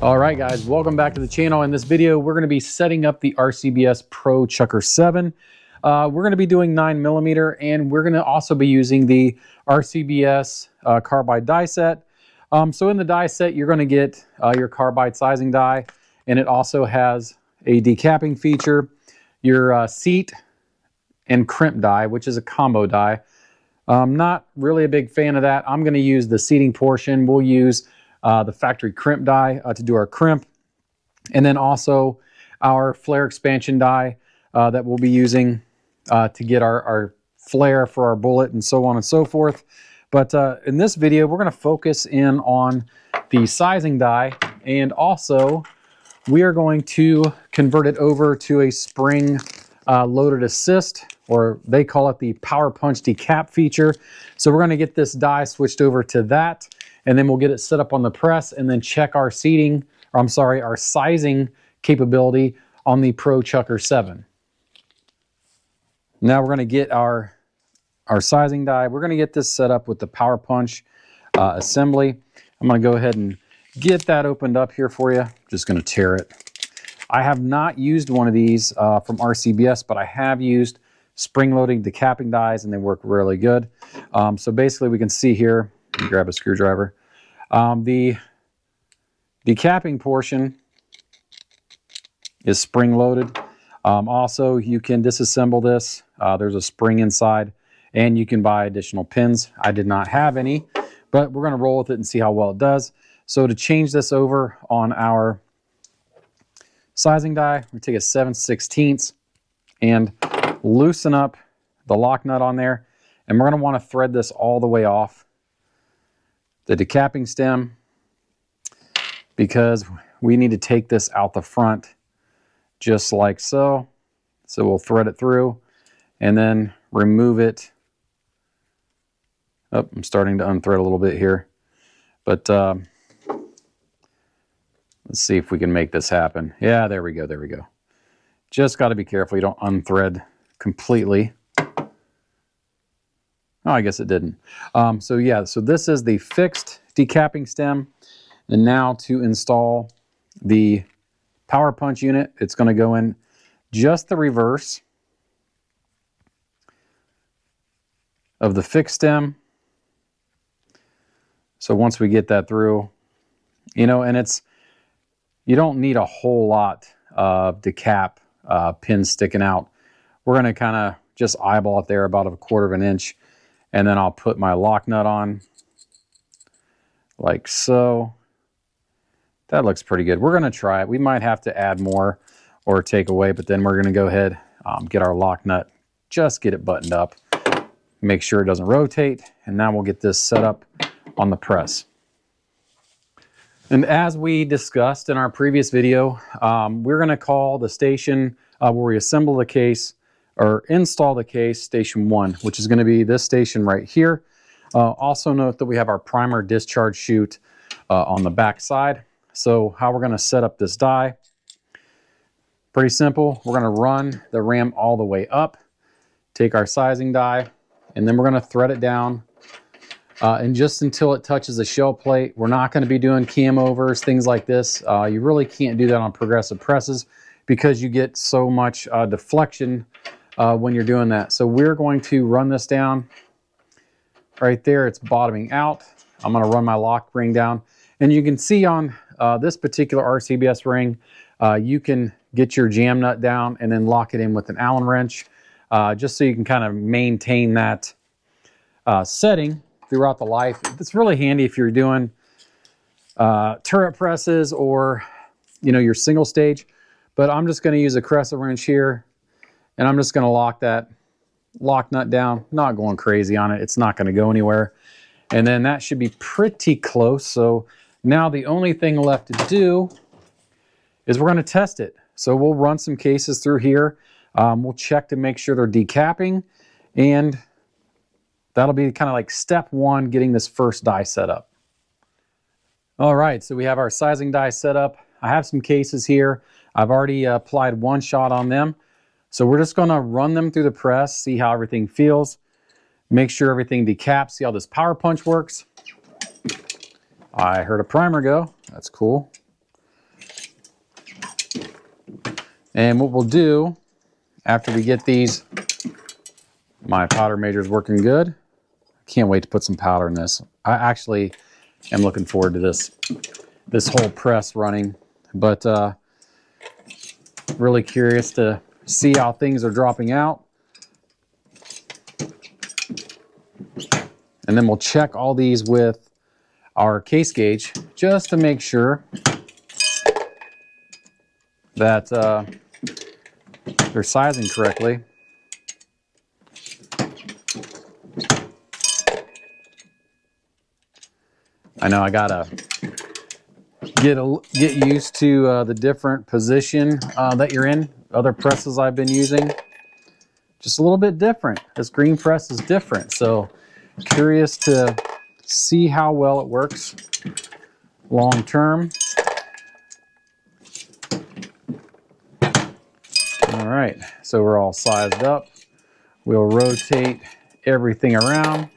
All right, guys, welcome back to the channel. In this video, we're going to be setting up the RCBS Pro Chucker 7. We're going to be doing 9mm, and we're going to also be using the RCBS carbide die set. So in the die set, you're going to get your carbide sizing die, and it also has a decapping feature, your seat and crimp die, which is a combo die. Not really a big fan of that. I'm going to use the seating portion. We'll use the factory crimp die to do our crimp, and then also our flare expansion die that we'll be using to get our flare for our bullet and so on and so forth. But in this video, we're going to focus in on the sizing die, and also we are going to convert it over to a spring loaded assist, or they call it the power punch decap feature. So we're going to get this die switched over to that, and then we'll get it set up on the press and then check our seating, or I'm sorry, our sizing capability on the Pro Chucker 7. Now we're going to get our sizing die. We're going to get this set up with the power punch assembly. I'm going to go ahead and get that opened up here for you. Just going to tear it. I have not used one of these from RCBS, but I have used spring-loading decapping dies, and they work really good. So basically we can see here, grab a screwdriver. The decapping portion is spring-loaded. Also, you can disassemble this. There's a spring inside, and you can buy additional pins. I did not have any, but we're going to roll with it and see how well it does. So to change this over on our sizing die, we take a 7/16 and loosen up the lock nut on there, and we're going to want to thread this all the way off the decapping stem, because we need to take this out the front just like so. So we'll thread it through and then remove it. Oh, I'm starting to unthread a little bit here, but let's see if we can make this happen. Yeah, there we go, there we go. Just got to be careful you don't unthread completely. Oh, I guess it didn't. So yeah, so this is the fixed decapping stem. And now to install the power punch unit, it's going to go in just the reverse of the fixed stem. So once we get that through, you know, and you don't need a whole lot of decap pins sticking out. We're going to kind of just eyeball it there about 1/4 inch. And then I'll put my lock nut on like so. That looks pretty good. We're going to try it. We might have to add more or take away, but then we're going to go ahead, get our lock nut, just get it buttoned up, make sure it doesn't rotate, and now we'll get this set up on the press. And as we discussed in our previous video, we're going to call the station where we assemble the case or install the case station 1, which is going to be this station right here. Also note that we have our primer discharge chute on the back side. So how we're going to set up this die, pretty simple. We're going to run the ram all the way up, take our sizing die, and then we're going to thread it down and just until it touches the shell plate. We're not going to be doing cam overs, things like this. You really can't do that on progressive presses because you get so much deflection when you're doing that. So we're going to run this down right there. It's bottoming out. I'm going to run my lock ring down, and you can see on this particular RCBS ring, you can get your jam nut down and then lock it in with an Allen wrench, just so you can kind of maintain that setting throughout the life. It's really handy if you're doing turret presses or, you know, your single stage. But I'm just going to use a crescent wrench here, and I'm just going to lock that lock nut down. Not going crazy on it. It's not going to go anywhere. And then that should be pretty close. So now the only thing left to do is we're going to test it. So we'll run some cases through here. We'll check to make sure they're decapping, and that'll be kind of like step 1, getting this first die set up. All right, so we have our sizing die set up. I have some cases here. I've already applied 1 shot on them. So we're just going to run them through the press, see how everything feels, make sure everything decaps, see how this power punch works. I heard a primer go. That's cool. And what we'll do after we get these, my powder measure is working good. Can't wait to put some powder in this. I actually am looking forward to this whole press running, but really curious to see how things are dropping out. And then we'll check all these with our case gauge just to make sure that they're sizing correctly. I know I gotta get used to the different position that you're in. Other presses I've been using, just a little bit different. This green press is different, so curious to see how well it works long term. All right, so we're all sized up. We'll rotate everything around.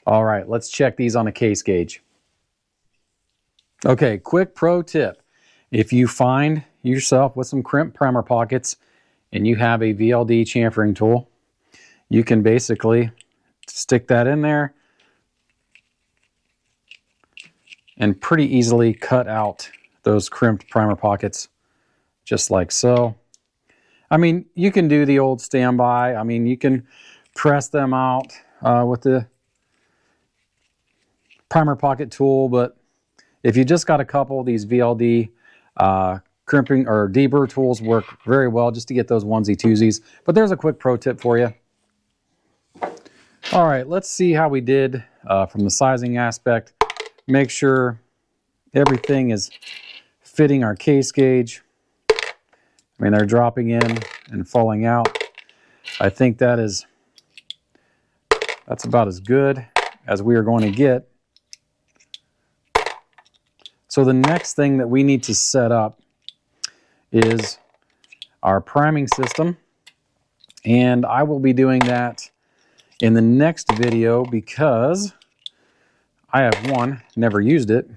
All right, let's check these on a case gauge. Okay, quick pro tip. If you find yourself with some crimp primer pockets and you have a VLD chamfering tool, you can basically stick that in there and pretty easily cut out those crimped primer pockets, just like so. I mean, you can do the old standby. I mean, you can press them out with the primer pocket tool, but if you just got a couple, these VLD crimping or deburr tools work very well just to get those onesie twosies. But there's a quick pro tip for you. All right, let's see how we did from the sizing aspect. Make sure everything is fitting our case gauge. I mean, they're dropping in and falling out. I think that's about as good as we are going to get. So the next thing that we need to set up is our priming system, and I will be doing that in the next video because I have one, never used it,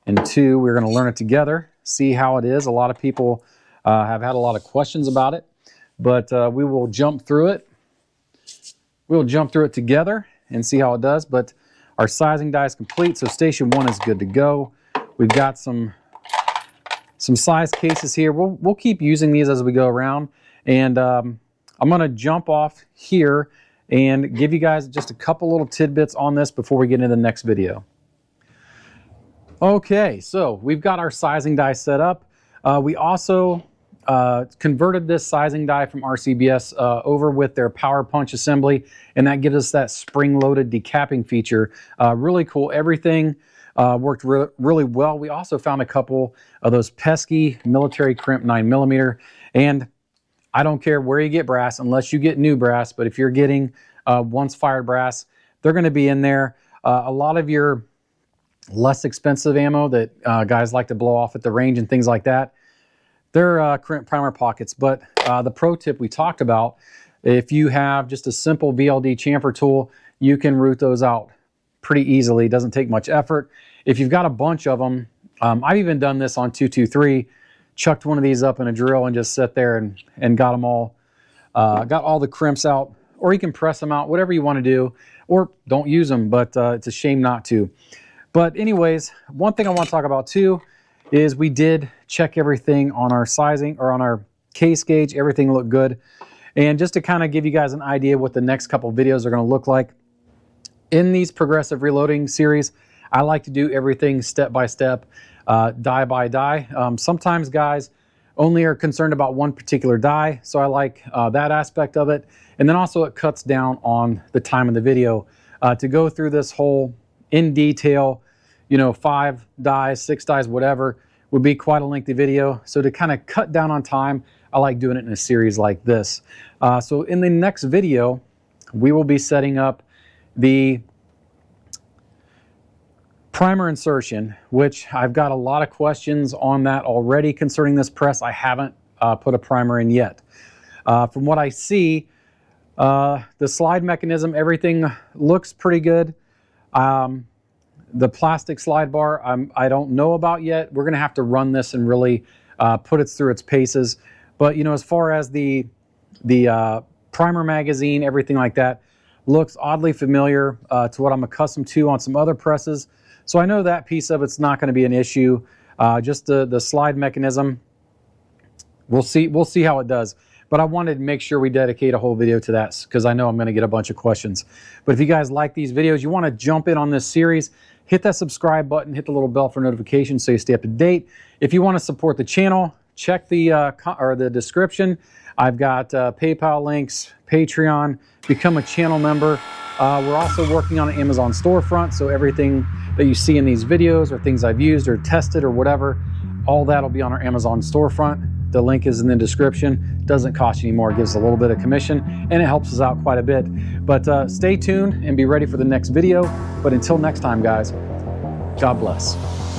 and two, we're going to learn it together, see how it is. A lot of people have had a lot of questions about it, but we will jump through it. We'll jump through it together and see how it does. But our sizing die is complete, so station 1 is good to go. We've got some size cases here. We'll keep using these as we go around, and I'm going to jump off here and give you guys just a couple little tidbits on this before we get into the next video. Okay, so we've got our sizing die set up. We also converted this sizing die from RCBS over with their power punch assembly, and that gives us that spring-loaded decapping feature. Really cool. Everything worked really well. We also found a couple of those pesky military crimp 9mm, and I don't care where you get brass unless you get new brass, but if you're getting once fired brass, they're going to be in there. A lot of your less expensive ammo that guys like to blow off at the range and things like that, they're crimp primer pockets. But the pro tip we talked about, if you have just a simple VLD chamfer tool, you can root those out pretty easily. It doesn't take much effort. If you've got a bunch of them, I've even done this on 223, chucked one of these up in a drill and just sat there and got them all, got all the crimps out, or you can press them out, whatever you want to do, or don't use them, but it's a shame not to. But anyways, one thing I want to talk about too is we did check everything on our sizing or on our case gauge. Everything looked good. And just to kind of give you guys an idea what the next couple videos are going to look like, in these progressive reloading series, I like to do everything step by step, die by die. Sometimes guys only are concerned about one particular die, so I like that aspect of it. And then also it cuts down on the time of the video. To go through this whole in detail, you know, 5 dies, 6 dies, whatever, would be quite a lengthy video. So to kind of cut down on time, I like doing it in a series like this. So in the next video, we will be setting up the primer insertion, which I've got a lot of questions on that already concerning this press. I haven't put a primer in yet. From what I see, the slide mechanism, everything looks pretty good. The plastic slide bar, I don't know about yet. We're going to have to run this and really put it through its paces. But, you know, as far as the primer magazine, everything like that, looks oddly familiar to what I'm accustomed to on some other presses. So I know that piece of it's not going to be an issue. Just the slide mechanism, we'll see how it does. But I wanted to make sure we dedicate a whole video to that because I know I'm going to get a bunch of questions. But if you guys like these videos, you want to jump in on this series, hit that subscribe button, hit the little bell for notifications so you stay up to date. If you want to support the channel, check the description. I've got PayPal links, Patreon, become a channel member. We're also working on an Amazon storefront, so everything that you see in these videos or things I've used or tested or whatever, all that will be on our Amazon storefront. The link is in the description. Doesn't cost you any more. It gives a little bit of commission, and it helps us out quite a bit. But stay tuned and be ready for the next video. But until next time, guys, God bless.